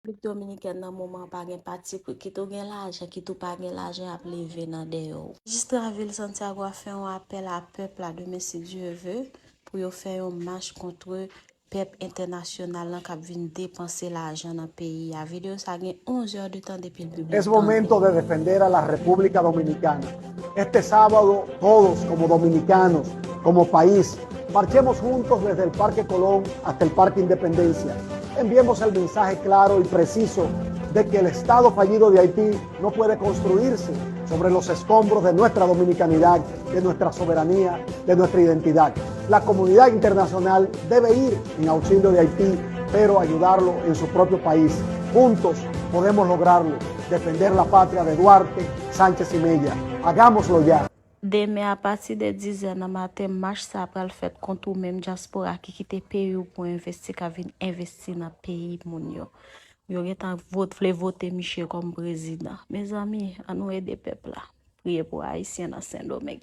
République dominicaine nan moment pa gen parti qui tou gen l'argent, qui tou pa gen l'argent ap leve nan de yo. Magistrat ville Santiago a fait un appel à peuple à demain si Dieu veut pour yo faire un marche contre peuple international nan k'ap vin dépenser l'argent dans pays. La vidéo ça gen 11 heures de temps depuis le public. Es momento de defender a la República Dominicana. Este sábado todos como dominicanos, como país, marchemos juntos desde el Parque Colón hasta el Parque Independencia. Enviemos el mensaje claro y preciso de que el Estado fallido de Haití no puede construirse sobre los escombros de nuestra dominicanidad, de nuestra soberanía, de nuestra identidad. La comunidad internacional debe ir en auxilio de Haití, pero ayudarlo en su propio país. Juntos podemos lograrlo, defender la patria de Duarte, Sánchez y Mella. Hagámoslo ya. Demain à partir de 10h dans matin, marche ça pral fait contre ou même diaspora qui quitte pays pour investir, qui vient investir dans pays moun yo. Yo getan voter Michel comme président. Mes amis, à nous aider peuple là. Priez pour Haïtien dans Saint-Domingue.